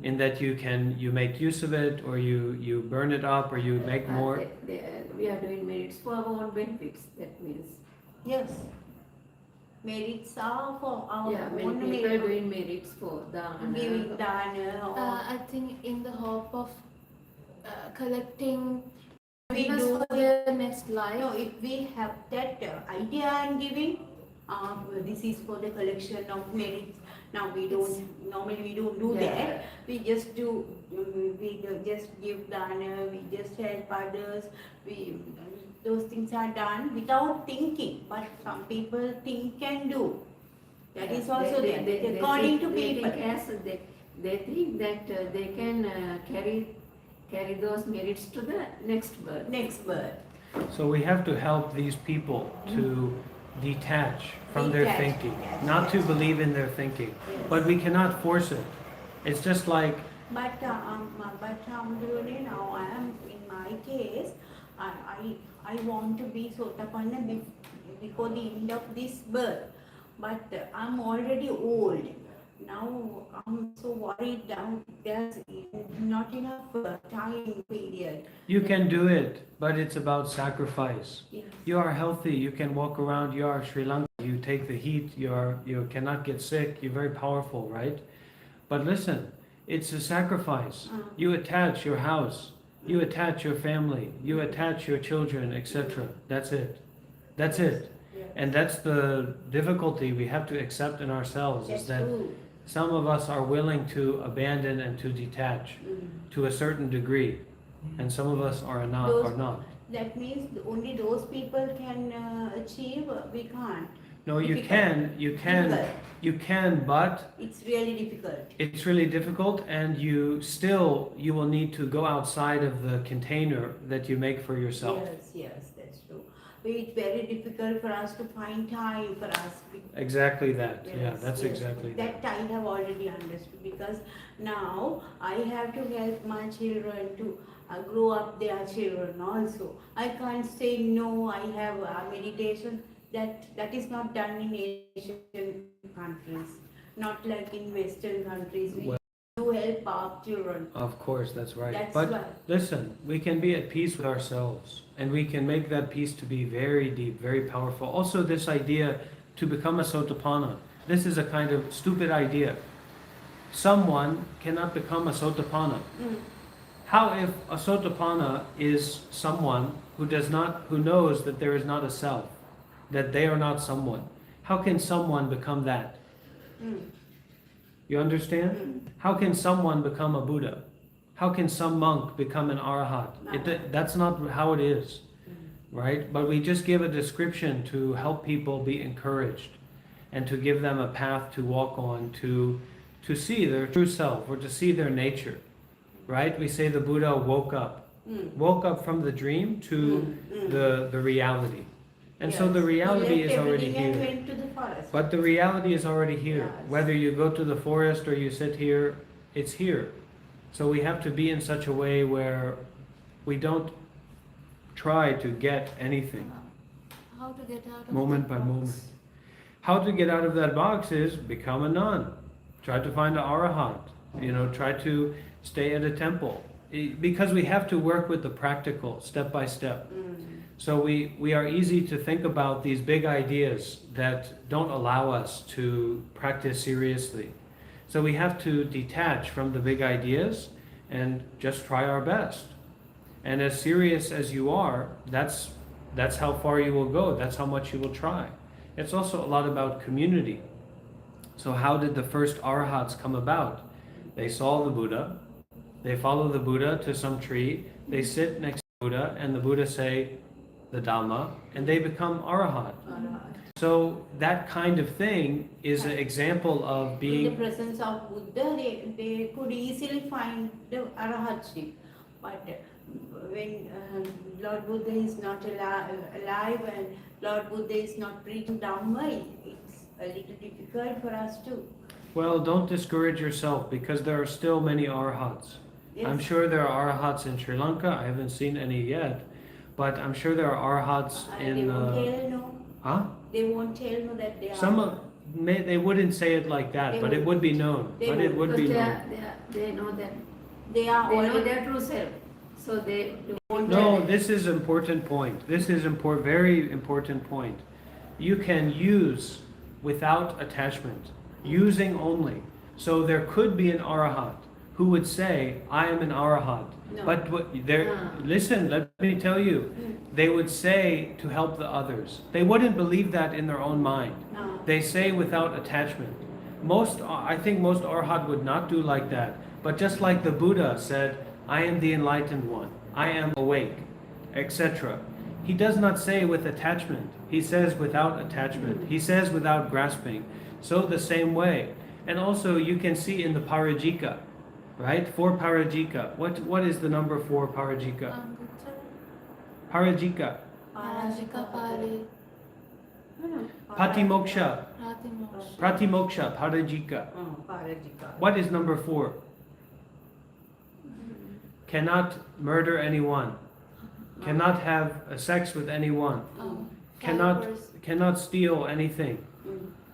in that you make use of it, or you burn it up, or you make more. We are doing merits for our own benefits, that means. Yes. Merits are for our Yeah, many own people are doing merits for giving dana. dana or I think in the hope of collecting we goodness do. for their next life. No, if we have that idea and giving, this is for the collection of merits. Now we don't, normally we don't do that. We just do, we just give dana, we just help others. Those things are done without thinking, but some people think and do. That is also there, according to people. They think that they can carry those merits to the next birth. Next birth. So we have to help these people to detach from their Detach, thinking, yes, not to yes. believe in their thinking. Yes. But we cannot force it. It's just like, But Hamdulillah, now I am in my case, I want to be Sotapanna before the end of this birth. But I'm already old. Now I'm so worried now there's not enough time period. you can do it, but it's about sacrifice. Yes. You are healthy, you can walk around, you are Sri Lanka, you take the heat, you cannot get sick, you're very powerful, right? But listen, it's a sacrifice. You attach your house, you attach your family, you attach your children, etc. That's it. That's it. Yes. And that's the difficulty we have to accept in ourselves, That's is that true. some of us are willing to abandon and to detach to a certain degree, and some of us are not. That means only those people can achieve, we can't. No, you Difficult. can, but It's really difficult. it's really difficult, and you will need to go outside of the container that you make for yourself. Yes, that's true. But it's very difficult for us to find time for us. Exactly that. Yes, Yeah, that's yes. exactly That I have already understood, because now I have to help my children to grow up their children also. I can't say no, I have meditation. That is not done in Asian countries, not like in Western countries. We Well- do help our children. Of course, that's right. That's But why. listen, we can be at peace with ourselves, and we can make that peace to be very deep, very powerful. Also, this idea to become a Sotapanna, this is a kind of stupid idea. Someone cannot become a Sotapanna. How if a Sotapanna is someone who knows that there is not a self, that they are not someone? How can someone become that? You understand? How can someone become a Buddha? How can some monk become an Arahat? That's not how it is, right? But we just give a description to help people be encouraged and to give them a path to walk on, to see their true self or to see their nature, right? We say the Buddha woke up from the dream to the reality. And so the reality is already here. Went to the forest. But the reality is already here. Yes. Whether you go to the forest or you sit here, it's here. So we have to be in such a way where we don't try to get anything How to get out of moment that by box? moment. How to get out of that box is become a nun. Try to find an Arahat. Try to stay at a temple. Because we have to work with the practical, step by step. So we are easy to think about these big ideas that don't allow us to practice seriously. So we have to detach from the big ideas and just try our best. And as serious as you are, that's how far you will go. That's how much you will try. It's also a lot about community. So how did the first Arahats come about? They saw the Buddha. They follow the Buddha to some tree. They sit next to the Buddha, and the Buddha say the Dharma, and they become Arahat. So that kind of thing is an example of In being... the presence of Buddha, they could easily find the arahatship. But when Lord Buddha is not alive and Lord Buddha is not preaching Dharma, it's a little difficult for us too. Well, don't discourage yourself, because there are still many Arahats. Yes. I'm sure there are Arahats in Sri Lanka. I haven't seen any yet. But I'm sure there are Arahats in... They won't tell no. Huh? They won't tell no that they are. They wouldn't say it like that, but it would be known. They But it would be Because known. they know that They are they know already. their true self. So they won't No, tell it. this is important point. This is very important point. You can use without attachment, using only. So there could be an Arahat who would say, I am an Arahat. No. But listen, let me tell you, they would say to help the others. They wouldn't believe that in their own mind. No. They say without attachment. I think most Arhat would not do like that. But just like the Buddha said, I am the enlightened one, I am awake, etc. He does not say with attachment. He says without attachment. He says without grasping. So the same way. And also you can see in the Parajika, right? 4 Parajika. What is the number 4 Parajika? Parajika. Parajika Pari, Patimoksha. Pratimoksha. Pratimoksha. Parajika. Parajika. What is number 4? Cannot murder anyone. Cannot have sex with anyone. Oh, Cannot steal anything.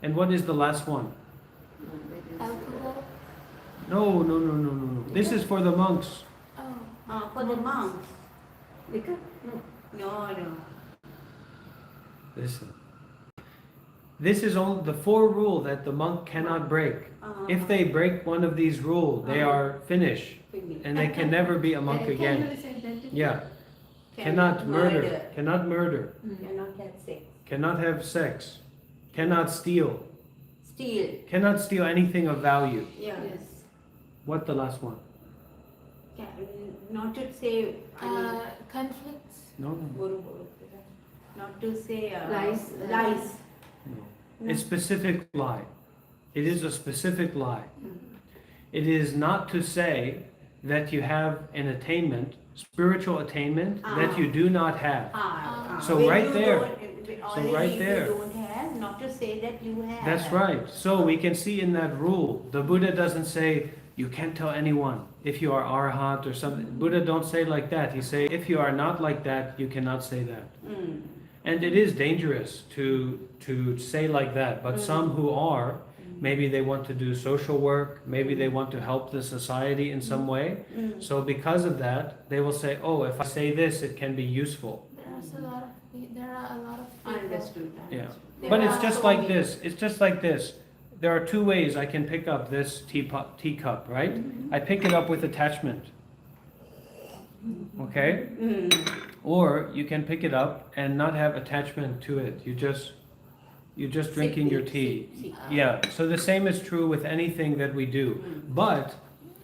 And what is the last one? alcohol. No. This is for the monks. Oh, For the monks. Liquor? No. No. Listen. This is only the 4 rule that the monk cannot break. If they break one of these rules, they are finished. And they can never be a monk Can again. you say that? Yeah. Cannot murder. Cannot murder. Cannot have sex. Cannot have sex. Cannot steal. Steal. Cannot steal anything of value. Yeah. Yes. What the last one? Not to say, Conflicts. No, no. Not to say Lies. lies. No. It's specific lie. It is a specific lie. It is not to say that you have an attainment, spiritual attainment, that you do not have. So When right you there. don't- So already right if there. You don't have, not to say that you have. That's right. So we can see in that rule, the Buddha doesn't say, you can't tell anyone if you are arhat or something. Buddha don't say like that. He say, if you are not like that, you cannot say that. Mm. And it is dangerous to say like that. But some who are, maybe they want to do social work, maybe they want to help the society in some way. So because of that, they will say, oh, if I say this, it can be useful. There are a lot of I people. understood. Yeah. There But it's are just so like many- this. It's just like this. There are two ways I can pick up this teacup, right? I pick it up with attachment. Okay? Or you can pick it up and not have attachment to it. You're just drinking your tea. Sip. Yeah. So the same is true with anything that we do. But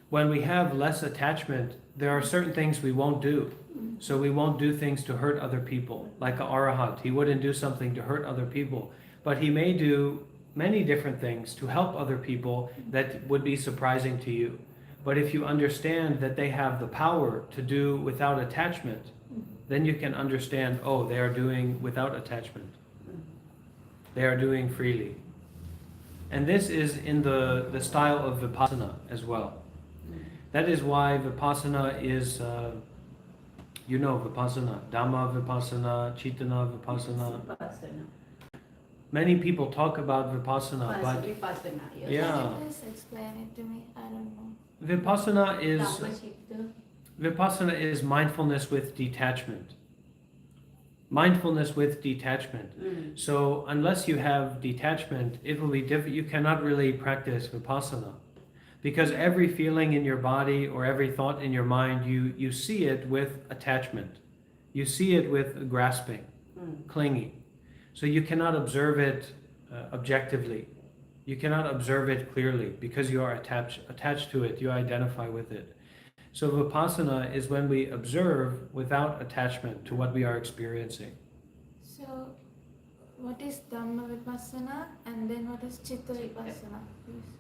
when we have less attachment, there are certain things we won't do. So we won't do things to hurt other people. Like a arahat, he wouldn't do something to hurt other people. But he may do many different things to help other people that would be surprising to you. But if you understand that they have the power to do without attachment, then you can understand, oh, they are doing without attachment. They are doing freely. And this is in the style of Vipassana as well. That is why Vipassana is, you know Vipassana, Dhamma Vipassana, Chitana Vipassana. Vipassana. Many people talk about Vipassana, but Vipassana, yes. Yeah. Can you please explain it to me? I don't know. Vipassana is mindfulness with detachment. Mindfulness with detachment. So unless you have detachment, it will be difficult. You cannot really practice Vipassana. Because every feeling in your body or every thought in your mind, you see it with attachment. You see it with grasping, clinging. So you cannot observe it objectively. You cannot observe it clearly because you are attached to it. You identify with it. So Vipassana is when we observe without attachment to what we are experiencing. So, what is Dhamma Vipassana and then what is Chitta Vipassana, please?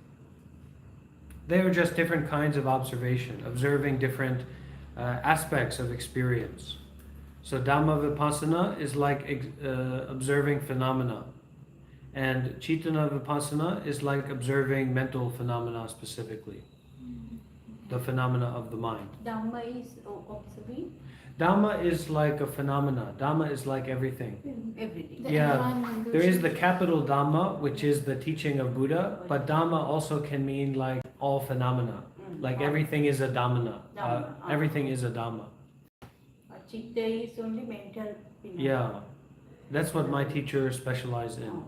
They are just different kinds of observation, observing different aspects of experience. So Dhamma Vipassana is like observing phenomena. And Chitana Vipassana is like observing mental phenomena specifically. The phenomena of the mind. Dhamma is observing Dhamma is like a phenomena. Dhamma is like everything. everything. The Yeah, environmental there is shift. the capital Dhamma, which is the teaching of Buddha, but Dhamma also can mean like all phenomena. Like everything is a Dhammana. Everything is a Dhamma. Chitta is only mental phenomena. Yeah, that's what my teacher specialized in.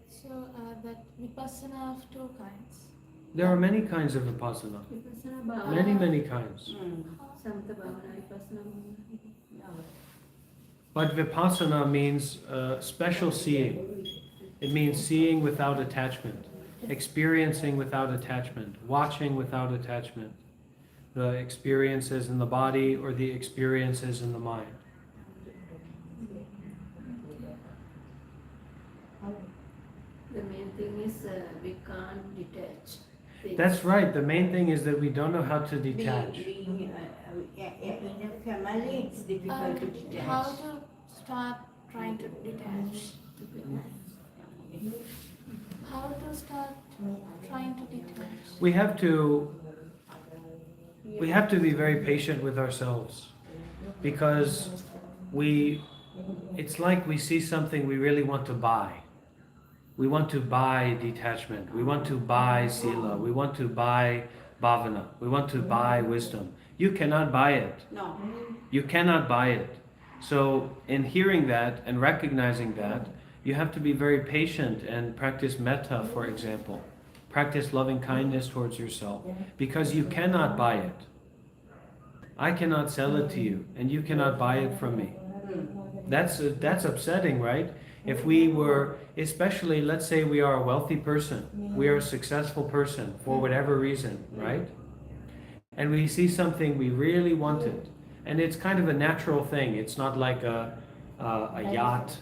So, that Vipassana of two kinds. There are many kinds of Vipassana. Vipassana bhavana. Many kinds. Samatha bhavana, vipassana bhavana. But Vipassana means special seeing. It means seeing without attachment, experiencing without attachment, watching without attachment. The experiences in the body or the experiences in the mind. The main thing is we can't detach. That's right. The main thing is that we don't know how to detach. Being in a family, it's difficult to detach. How to start trying to detach? How to start trying to detach? We have to be very patient with ourselves, because it's like we see something we really want to buy. We want to buy detachment. We want to buy sila. We want to buy bhavana. We want to buy wisdom. You cannot buy it. No. You cannot buy it. So in hearing that and recognizing that, you have to be very patient and practice metta, for example. Practice loving kindness towards yourself, because you cannot buy it. I cannot sell it to you, and you cannot buy it from me. That's upsetting, right? If we were, especially, let's say we are a wealthy person, we are a successful person for whatever reason, right? And we see something we really wanted, and it's kind of a natural thing. It's not like a yacht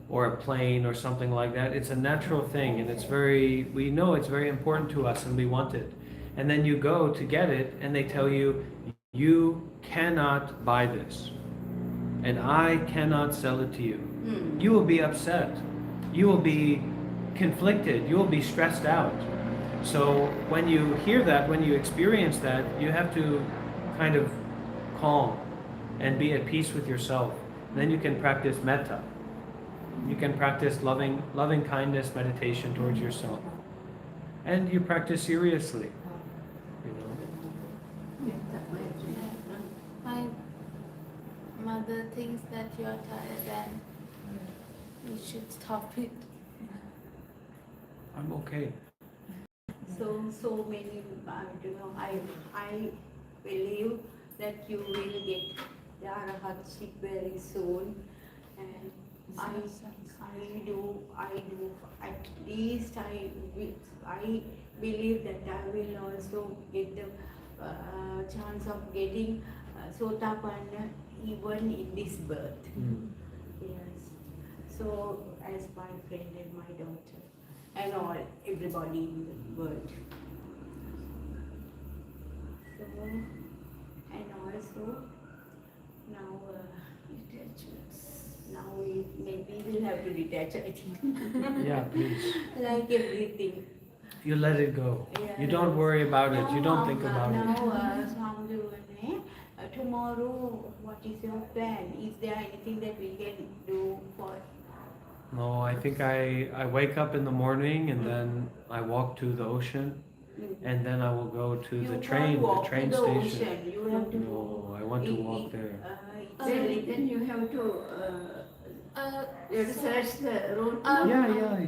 or a plane or something like that. It's a natural thing, and we know it's very important to us, and we want it. And then you go to get it, and they tell you, you cannot buy this, and I cannot sell it to you. You will be upset. You will be conflicted. You will be stressed out. So when you hear that, when you experience that, you have to kind of calm and be at peace with yourself. And then you can practice metta. You can practice loving kindness meditation towards yourself. And you practice seriously. You know. My mother thinks that you are tired and you should stop it. I'm okay. So many, I believe that you will get the Arahatship very soon, and I do, at least I believe that I will also get the chance of getting Sotapanna even in this birth. Yes. So, as my friend and my daughter, and everybody in the world. So, and also now maybe we'll have to detach, I think. Yeah, please. Like everything. You let it go. Yeah. You don't worry about it. You don't think about it. Now, tomorrow, what is your plan? Is there anything that we can do for? No, I think I wake up in the morning and then I walk to the ocean and then I will go to the train station. Ocean. You have to No, I want to walk there. Then you have to search the road. Yeah.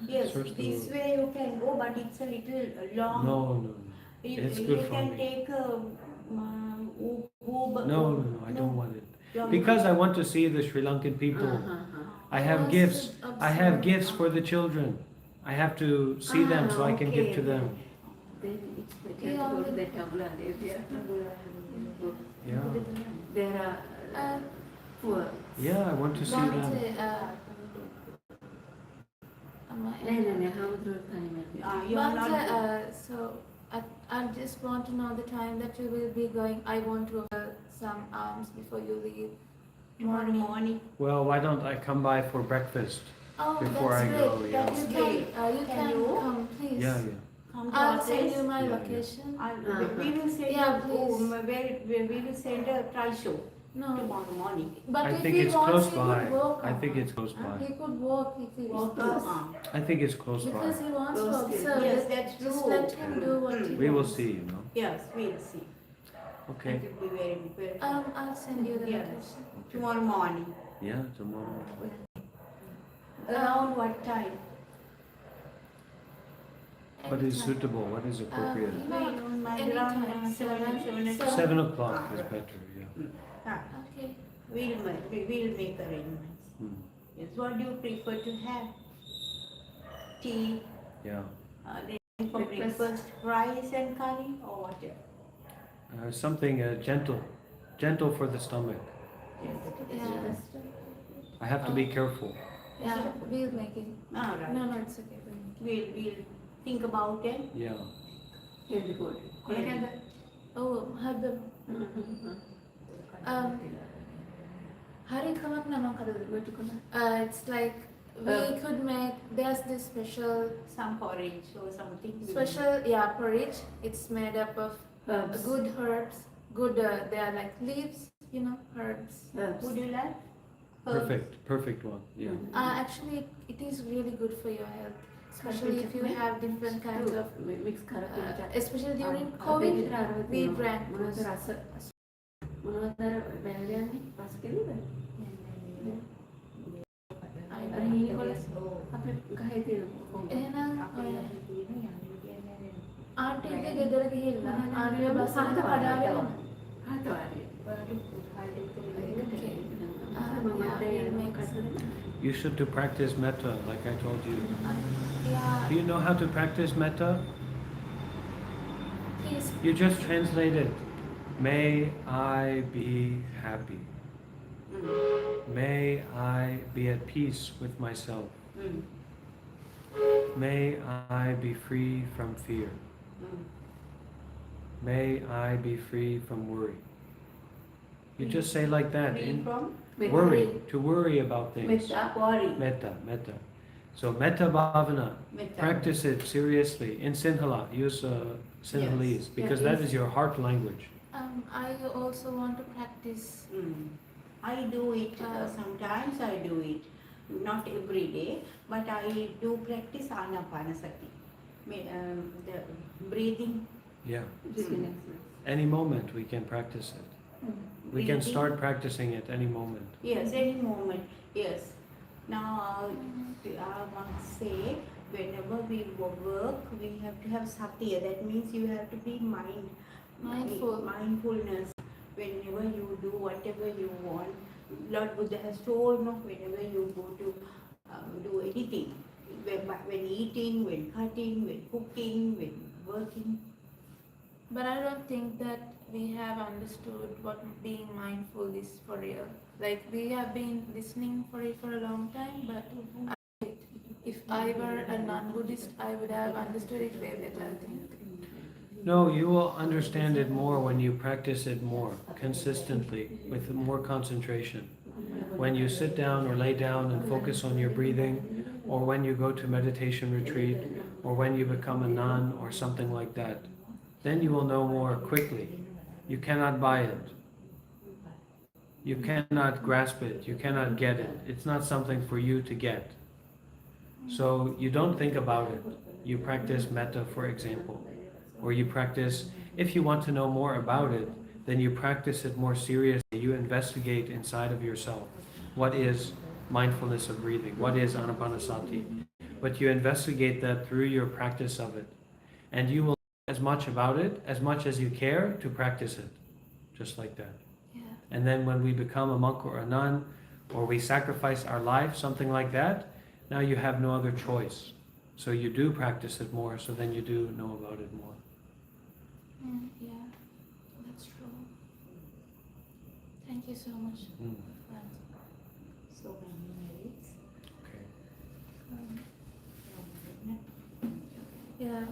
Yes, Search the this road. way you can go, but it's a little long. No. It's good for can me. take No, I don't want it. Because I want to see the Sri Lankan people. I have gifts. I have gifts for the children. I have to see them so I can give to them. Then it's better to go to the Tabla. Yeah. There are poor. Yeah, I want to see them. So I just want to know the time that you will be going. I want to some alms before you leave. Tomorrow morning. Well, why don't I come by for breakfast Oh, before that's I great. go? Yeah. That's great. You can you? come, please. Yeah. Come to I'll our send place. you my Yeah. location. We will send Yeah, we will send a try show No, tomorrow morning. but I if think he it's wants, close he by. could walk. I think it's close by. He could walk if he wants. I think it's close by. Because he wants to Close to- observe. Yes, it. that's Just true. let him do what he We will wants. see, you know. Yes, we'll see. Okay. It will be very I'll send you the Yes. location. tomorrow morning. Yeah, tomorrow. Around what time? What is suitable? What is appropriate? Anytime. Around 7. 7 o'clock is better, yeah. Okay. We'll make arrangements. Hmm. Yes. What do you prefer to have? Tea. Yeah. Then for breakfast, rice and curry, or what? Something gentle for the stomach. Yeah. I have to be careful. Yeah, we'll make it. All right. No, it's okay. We'll think about it. Yeah. Very good. Oh, have the hari kamak nama kada. It's like we could make. There's this special Some porridge or something. porridge. It's made up of Herbs. good herbs. Good. They are like leaves. Herbs. Would you like? Perfect one. Yeah. Actually, it is really good for your health, especially if you have different kinds of. mix Especially during COVID, we drank those. ආන්ටිගේ ගෙදර ගිහිල්ලා ආන්ටිගේ bus එකේ කඩාගෙන හතවාරි we'll make You should to practice metta, like I told you. Yeah, Do you know how to practice metta? peace. You just translate it. May I be happy. May I be at peace with myself. May I be free from fear. May I be free from worry. You just say like that. Free from Worry, to worry about things. metta, worry. Metta, metta. So metta bhavana, Metta. practice it seriously. In Sinhala, use Sinhalese, Yes. because Yeah, that is your heart language. I also want to practice. I do it, sometimes I do it, not every day, but I do practice anapanasati. The breathing. Yeah. Any moment we can practice it. We can breathing. start practicing it any moment. Yes, any moment, yes. Now, I must say, whenever we work, we have to have satya. That means you have to be Mindful. mindfulness. Whenever you do whatever you want, Lord Buddha has told, no, whenever you go to do anything, when eating, when cutting, when cooking, when working. But I don't think that we have understood what being mindful is for real. Like we have been listening for it for a long time, but if I were a non-Buddhist, I would have understood it way better, I think. No, you will understand it more when you practice it more consistently with more concentration. When you sit down or lay down and focus on your breathing, or when you go to meditation retreat, or when you become a nun or something like that, then you will know more quickly. You cannot buy it. You cannot grasp it. You cannot get it. It's not something for you to get. So you don't think about it. You practice metta, for example. Or you practice, if you want to know more about it, then you practice it more seriously. You investigate inside of yourself. What is mindfulness of breathing? What is anapanasati? But you investigate that through your practice of it. And you will know as much about it, as much as you care to practice it. Just like that. Yeah. And then when we become a monk or a nun, or we sacrifice our life, something like that, now you have no other choice. So you do practice it more, so then you do know about it more. Yeah, that's true. Thank you so much. So many merits. Okay. Yeah,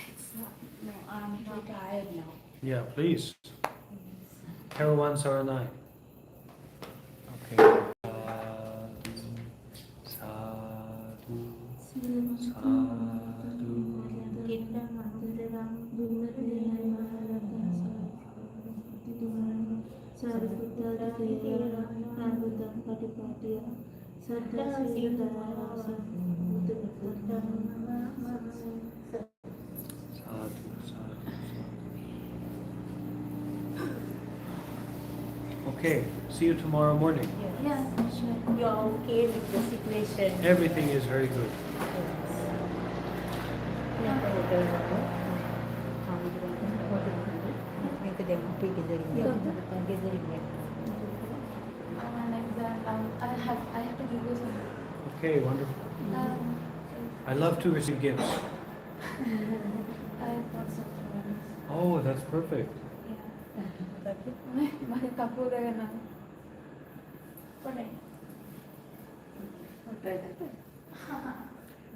it's not. No, I'm retired now. Yeah, please. Karawan Saranai. Okay. Sadhu. Okay, see you tomorrow morning. Yeah, sure. You are okay with the situation? Everything is very good. I have to give you some. Okay, wonderful. I love to receive gifts. I got some friends. Oh, that's perfect. My couple are now.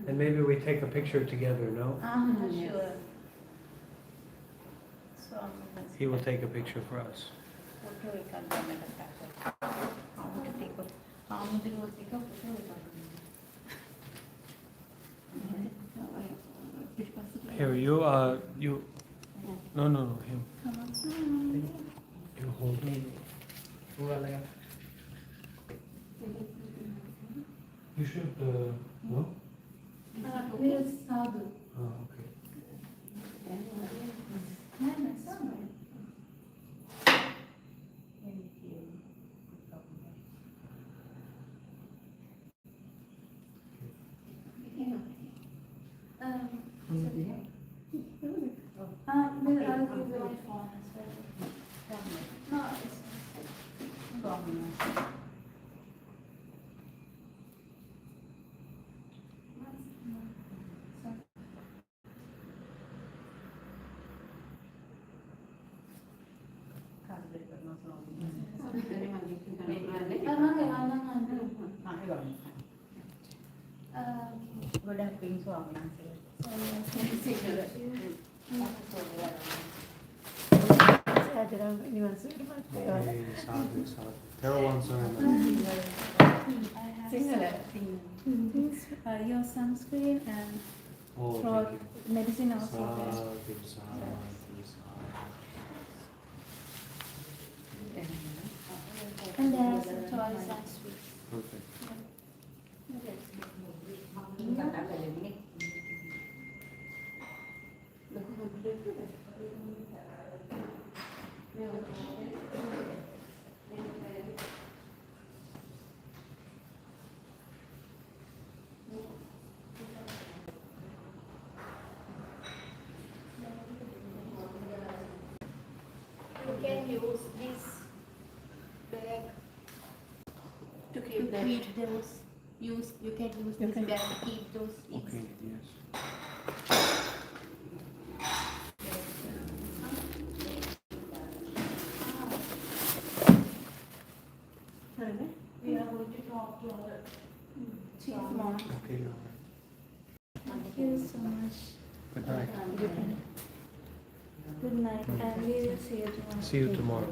And maybe we take a picture together, no? Sure. So, He will take a picture for us. photo we can take a photo. Here, you, no, him. You hold me. You should, no? Where is Sadhu? Oh, okay. I'll give you my phone as well. No, it's ගොඩක් පින් ස්වාමීන් වහන්සේ. සාදරව නිවන් සුවපත් වේවා. Sadhu, sadhu. Tell one song. Your sunscreen and Oh, for thank you. medicine also. Sadhu, sadhu, sadhu. And there's a choice and sweet. Perfect. You can use this bag to To keep that. keep those, you can use this bag to keep those seeds. Okay, yes. We are going to talk to our Chief monk. Okay, all right. Thank you so much. Good night. Good night, and we will see you tomorrow. See you tomorrow.